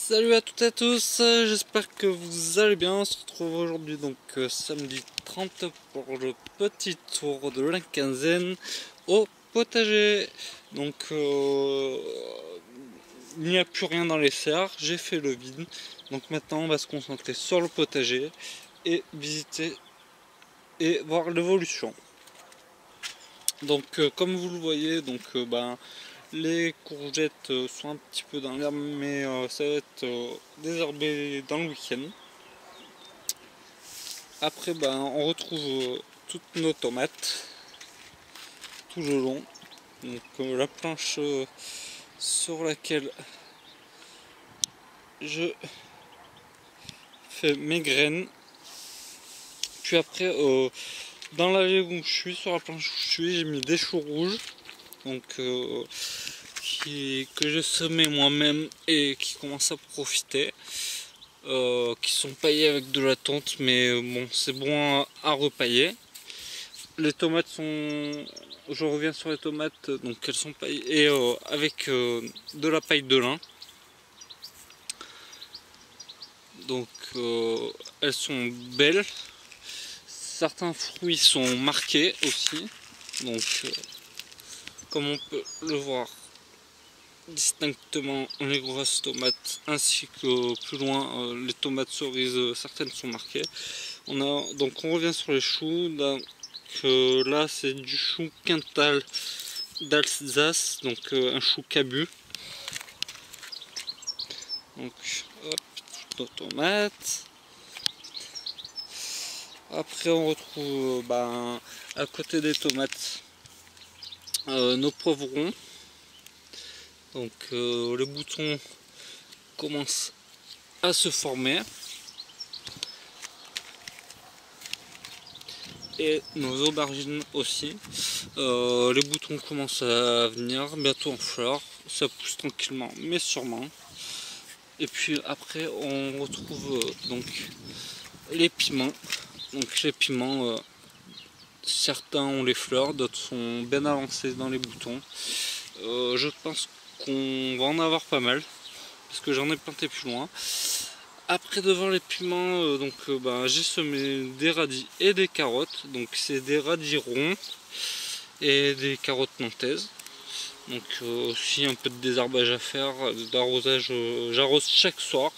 Salut à toutes et à tous, j'espère que vous allez bien. On se retrouve aujourd'hui donc samedi 30 pour le petit tour de la quinzaine au potager. Donc il n'y a plus rien dans les serres, j'ai fait le vide. Donc maintenant on va se concentrer sur le potager et visiter et voir l'évolution. Donc comme vous le voyez, donc les courgettes sont un petit peu dans l'herbe, mais ça va être désherbé dans le week-end. Après, on retrouve toutes nos tomates tout le long. Donc la planche sur laquelle je fais mes graines. Puis après, dans l'allée où je suis, sur la planche où je suis, j'ai mis des choux rouges. Donc que j'ai semé moi-même et qui commencent à profiter. Qui sont paillés avec de la tonte, mais bon, c'est bon à repailler. Les tomates sont, je reviens sur les tomates, donc elles sont paillées et avec de la paille de lin. Donc elles sont belles. Certains fruits sont marqués aussi, donc comme on peut le voir distinctement les grosses tomates ainsi que plus loin les tomates cerises, certaines sont marquées. Donc on revient sur les choux. Donc là c'est du chou quintal d'Alsace, donc un chou cabu. Donc hop, nos tomates. Après on retrouve à côté des tomates nos poivrons. Donc les boutons commencent à se former. Et nos aubergines aussi. Les boutons commencent à venir, bientôt en fleurs. Ça pousse tranquillement mais sûrement. Et puis après on retrouve donc les piments. Donc les piments, certains ont les fleurs, d'autres sont bien avancés dans les boutons. Je pense qu'on va en avoir pas mal parce que j'en ai planté plus loin. Après devant les piments, j'ai semé des radis et des carottes. Donc c'est des radis ronds et des carottes nantaises. Donc aussi un peu de désherbage à faire, d'arrosage, j'arrose chaque soir.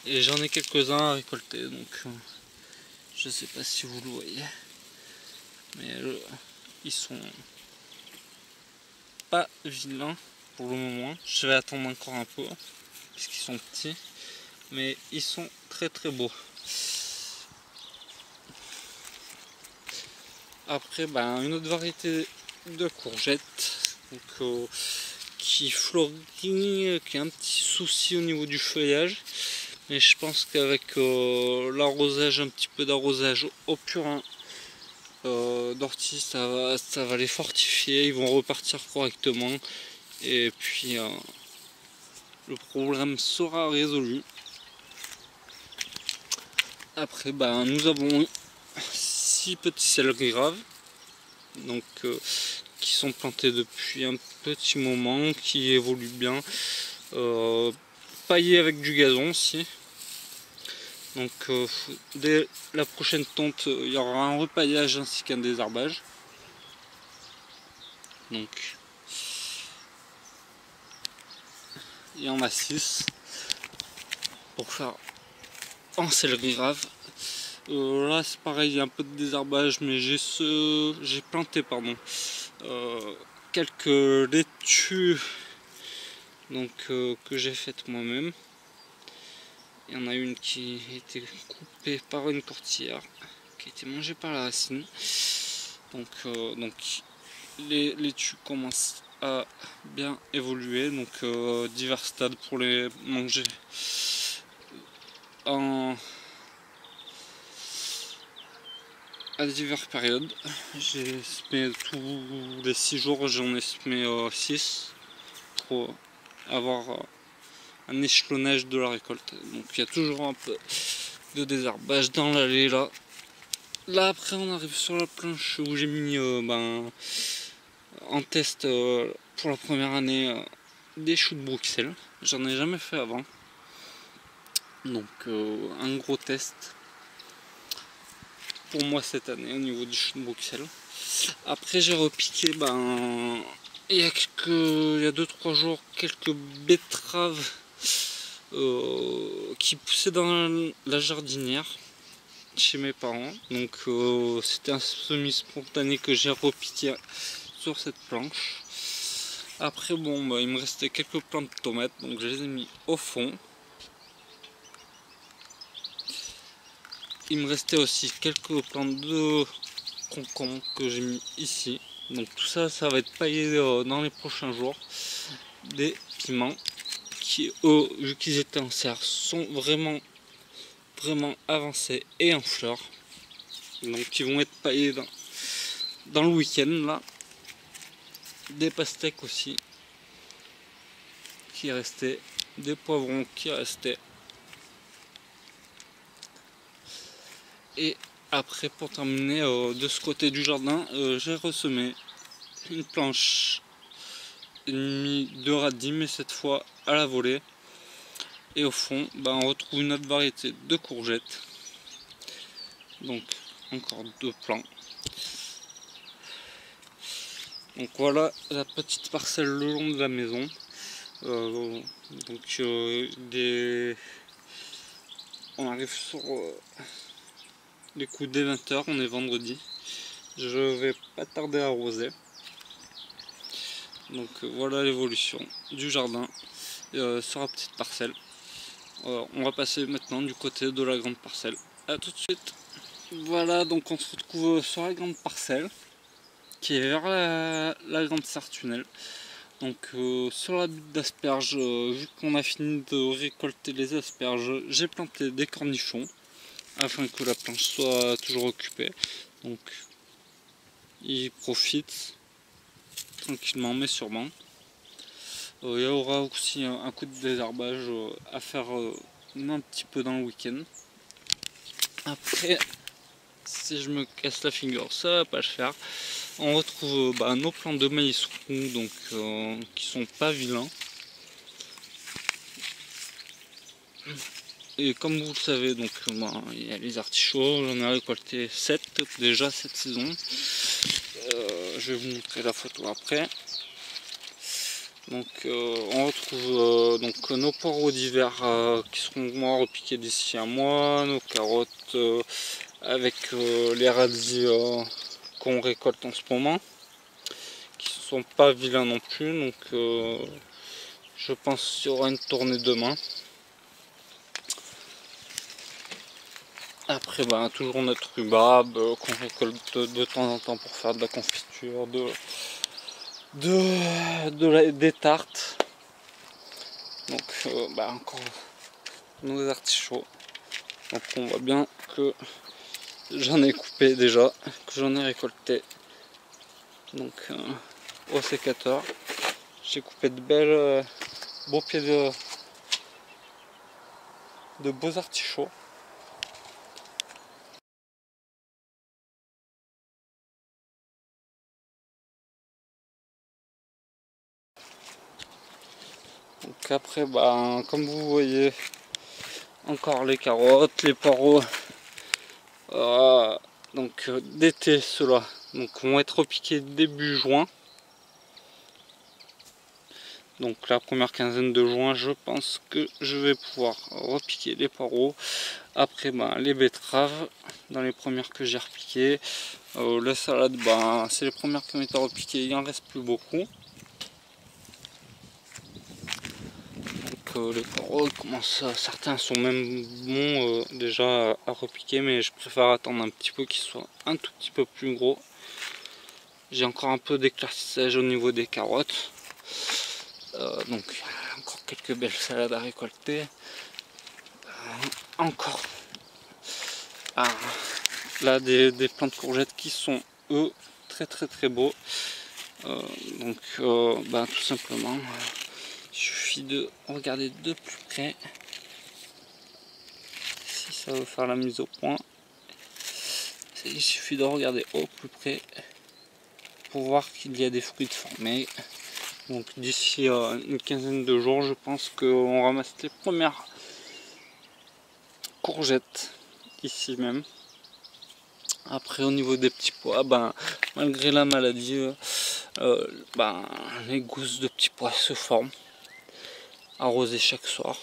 Et j'en ai quelques-uns à récolter, donc je sais pas si vous le voyez. Mais ils sont pas vilains pour le moment. Je vais attendre encore un peu, puisqu'ils sont petits. Mais ils sont très très beaux. Après, une autre variété de courgettes donc, qui fleurit, qui a un petit souci au niveau du feuillage. Mais je pense qu'avec l'arrosage, un petit peu d'arrosage au purin d'ortie, ça va les fortifier. Ils vont repartir correctement. Et puis le problème sera résolu. Après, nous avons 6 petits céleri graves, donc qui sont plantés depuis un petit moment, qui évoluent bien, paillés avec du gazon aussi. Donc dès la prochaine tonte, il y aura un repaillage ainsi qu'un désherbage. Donc il y en a 6 pour faire en céleri grave. Là c'est pareil, il y a un peu de désherbage, mais j'ai planté quelques laitues donc, que j'ai faites moi-même. Il y en a une qui a été coupée par une courtière, qui a été mangée par la racine. Donc les laitues commencent à bien évoluer, donc divers stades pour les manger à diverses périodes. J'ai semé tous les 6 jours, j'en ai semé 6 pour avoir un échelonnage de la récolte. Donc il y a toujours un peu de désherbage dans l'allée là. Là après on arrive sur la planche où j'ai mis en test pour la première année des choux de Bruxelles. J'en ai jamais fait avant. Donc un gros test pour moi cette année au niveau du chou de Bruxelles. Après j'ai repiqué il y a 2-3 jours quelques betteraves qui poussaient dans la jardinière chez mes parents. Donc c'était un semi spontané que j'ai repiqué sur cette planche. Après il me restait quelques plants de tomates, donc je les ai mis au fond. Il me restait aussi quelques plants de concombres que j'ai mis ici. Donc tout ça, ça va être paillé dans les prochains jours. Des piments qui, eux, vu qu'ils étaient en serre, sont vraiment avancés et en fleurs. Donc ils vont être paillés dans le week-end là. Des pastèques aussi qui restaient, des poivrons qui restaient. Et après, pour terminer, de ce côté du jardin, j'ai ressemé une planche ennemie de radis, mais cette fois à la volée. Et au fond, on retrouve une autre variété de courgettes. Donc encore 2 plants. Donc voilà la petite parcelle le long de la maison. On arrive sur les coups des 20h, on est vendredi. Je vais pas tarder à arroser. Donc voilà l'évolution du jardin sur la petite parcelle. On va passer maintenant du côté de la grande parcelle. A tout de suite. Voilà, donc on se retrouve sur la grande parcelle qui est vers la grande Sartunelle. Donc sur la butte d'asperges, vu qu'on a fini de récolter les asperges, j'ai planté des cornichons afin que la planche soit toujours occupée. Donc ils profitent tranquillement mais sûrement. Il y aura aussi un coup de désherbage à faire un petit peu dans le week-end. Après, si je me casse la figure, ça va pas le faire. On retrouve nos plants de maïs roux, donc qui sont pas vilains. Et comme vous le savez, donc il y a les artichauts, j'en ai récolté 7 déjà cette saison. Je vais vous montrer la photo après. Donc on retrouve donc nos poireaux d'hiver qui seront repiqués d'ici un mois, nos carottes avec les radis qu'on récolte en ce moment, qui ne sont pas vilains non plus, donc je pense qu'il y aura une tournée demain. Après toujours notre rhubarbe qu'on récolte de temps en temps pour faire de la confiture, des tartes. Donc encore nos artichauts. Donc on voit bien que j'en ai coupé déjà, que j'en ai récolté. Donc au sécateur, j'ai coupé de belles beaux pieds de beaux artichauts. Donc après comme vous voyez, encore les carottes, les poireaux donc d'été ceux-là vont être repiqués début juin. Donc la première quinzaine de juin, je pense que je vais pouvoir repiquer les poireaux. Après les betteraves, dans les premières que j'ai repiquées. La salade, c'est les premières qui ont été repiquées, il en reste plus beaucoup. Donc les poireaux certains sont même bons déjà à repiquer, mais je préfère attendre un petit peu qu'ils soient un tout petit peu plus gros. J'ai encore un peu d'éclaircissage au niveau des carottes. Donc encore quelques belles salades à récolter. Encore là des plants de courgettes qui sont eux très beaux. Donc tout simplement il suffit de regarder de plus près si ça veut faire la mise au point. Il suffit de regarder au plus près pour voir qu'il y a des fruits de formés. Donc d'ici une quinzaine de jours, je pense qu'on ramasse les premières courgettes ici même. Après au niveau des petits pois, ben, malgré la maladie, les gousses de petits pois se forment, arrosées chaque soir,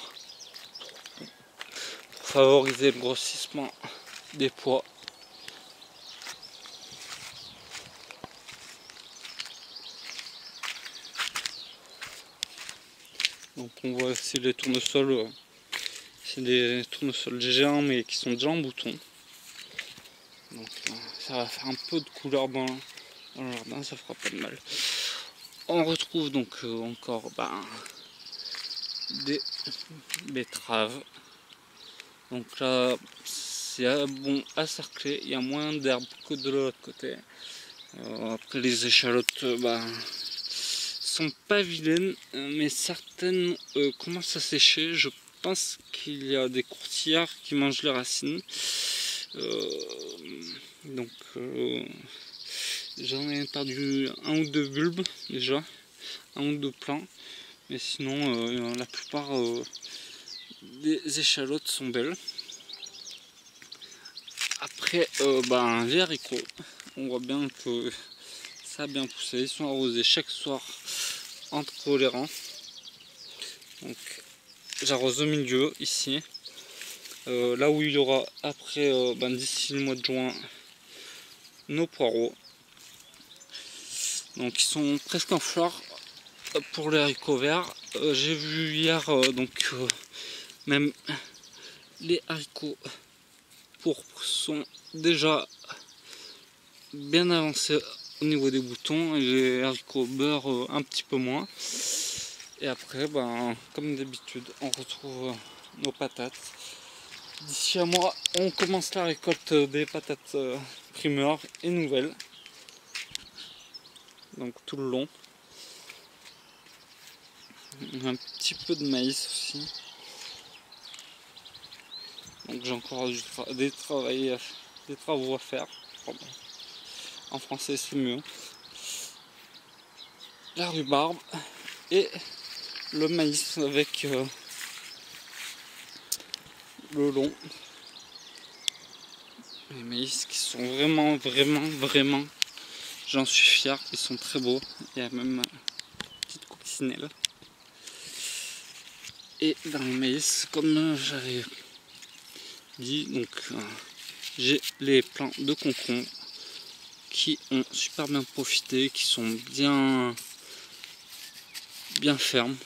pour favoriser le grossissement des pois. Donc on voit aussi les tournesols, c'est des tournesols géants mais qui sont déjà en bouton. Donc ça va faire un peu de couleur dans le jardin, ça fera pas de mal. On retrouve donc encore des betteraves. Donc là c'est bon à cercler, il y a moins d'herbe que de l'autre côté. Après les échalotes sont pas vilaines, mais certaines commencent à sécher. Je pense qu'il y a des courtières qui mangent les racines. Donc j'en ai perdu un ou deux bulbes déjà, un ou deux plants, mais sinon la plupart des échalotes sont belles. Après les haricots, on voit bien que ça a bien poussé, ils sont arrosés chaque soir entre les rangs. Donc j'arrose au milieu ici, là où il y aura après d'ici le mois de juin nos poireaux. Donc ils sont presque en fleurs pour les haricots verts. J'ai vu hier même les haricots pourpres sont déjà bien avancés au niveau des boutons, et les haricots beurre un petit peu moins. Et après comme d'habitude on retrouve nos patates. D'ici à moi on commence la récolte des patates primeurs et nouvelles, donc tout le long. Un petit peu de maïs aussi. Donc j'ai encore des travaux à faire. Pardon. En français c'est mieux. La rhubarbe et le maïs avec le long. Les maïs qui sont vraiment, j'en suis fier, ils sont très beaux. Il y a même une petite coccinelle. Et dans les maïs, comme j'avais dit, donc j'ai les plants de concombre qui ont super bien profité, qui sont bien fermes.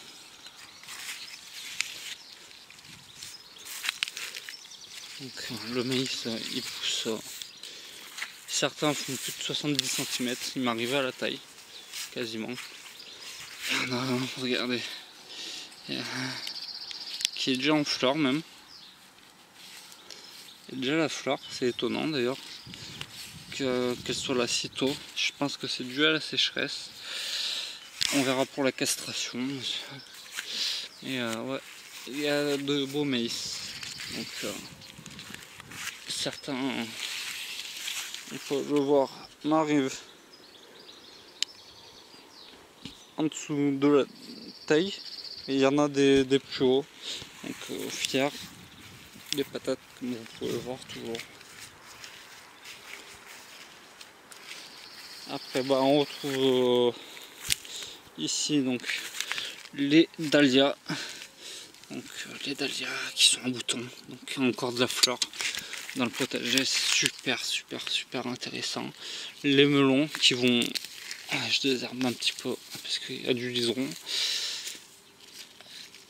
Donc le maïs il pousse, certains font plus de 70 cm, il m'arrivait à la taille quasiment. Regardez, qui est déjà en fleur même. Il y a déjà la fleur, c'est étonnant d'ailleurs qu'elle soit là si tôt. Je pense que c'est dû à la sécheresse. On verra pour la castration. Et ouais, il y a de beaux maïs. Donc certains, on peut le voir, m'arrive en dessous de la taille. Et il y en a des plus hauts. Donc fier des patates, comme vous pouvez le voir toujours. Après on retrouve ici donc les dahlias. Donc les dahlias qui sont en bouton. Donc il y a encore de la fleur dans le potager, c'est super intéressant. Les melons qui vont, je désherbe un petit peu parce qu'il y a du liseron.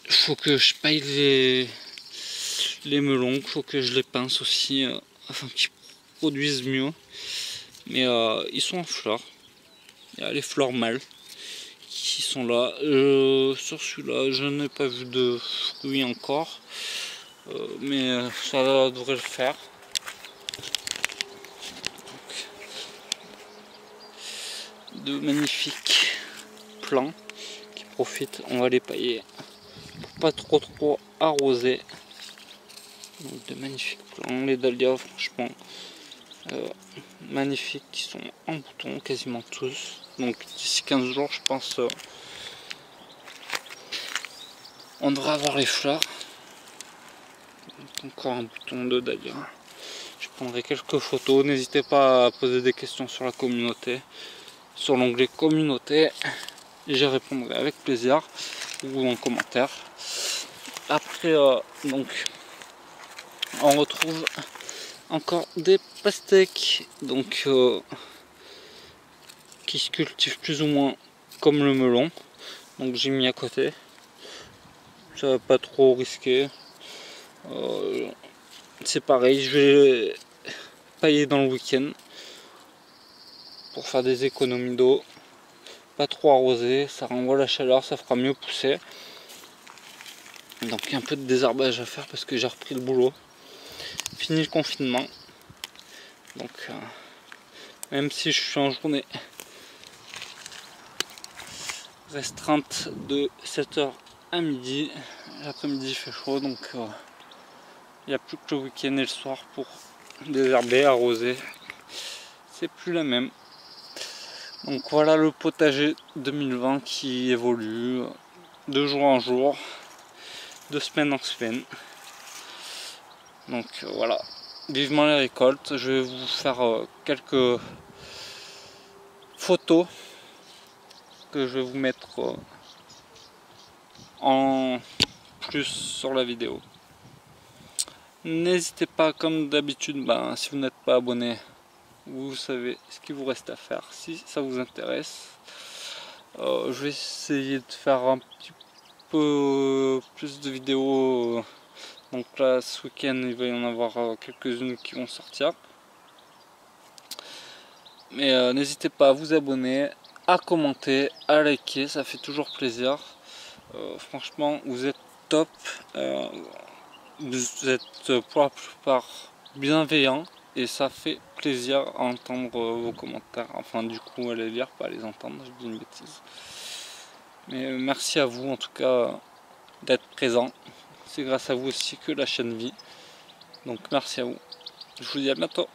Il faut que je paille les melons, il faut que je les pince aussi afin qu'ils produisent mieux. Mais ils sont en fleurs. Il y a les fleurs mâles qui sont là. Sur celui-là, je n'ai pas vu de fruits encore, mais ça devrait le faire. Donc, de magnifiques plants qui profitent. On va les pailler pour pas trop arroser. Donc de magnifiques plants, les dahlias franchement magnifiques, qui sont en bouton quasiment tous. Donc d'ici 15 jours je pense On devrait avoir les fleurs. Encore un bouton de d'ailleurs. Je prendrai quelques photos. N'hésitez pas à poser des questions sur la communauté, sur l'onglet communauté. J'y répondrai avec plaisir ou en commentaire. Après, donc, on retrouve encore des pastèques, donc qui se cultivent plus ou moins comme le melon. Donc j'ai mis à côté. Ça va pas trop risquer. C'est pareil, je vais pailler dans le week-end pour faire des économies d'eau. Pas trop arrosé, ça renvoie la chaleur, ça fera mieux pousser. Donc il y a un peu de désherbage à faire parce que j'ai repris le boulot. Fini le confinement. Donc même si je suis en journée restreinte de 7h à midi, l'après-midi il fait chaud, donc il n'y a plus que le week-end et le soir pour désherber, arroser. C'est plus la même. Donc voilà le potager 2020 qui évolue de jour en jour, de semaine en semaine. Donc voilà, vivement les récoltes. Je vais vous faire quelques photos que je vais vous mettre en plus sur la vidéo. N'hésitez pas, comme d'habitude, si vous n'êtes pas abonné, vous savez ce qu'il vous reste à faire si ça vous intéresse. Je vais essayer de faire un petit peu plus de vidéos. Donc là, ce week-end, il va y en avoir quelques-unes qui vont sortir. Mais n'hésitez pas à vous abonner, à commenter, à liker, ça fait toujours plaisir. Franchement, vous êtes top. Vous êtes pour la plupart bienveillants et ça fait plaisir à entendre vos commentaires. Enfin, du coup, à les lire, pas à les entendre, je dis une bêtise. Mais merci à vous en tout cas d'être présents. C'est grâce à vous aussi que la chaîne vit. Donc merci à vous. Je vous dis à bientôt.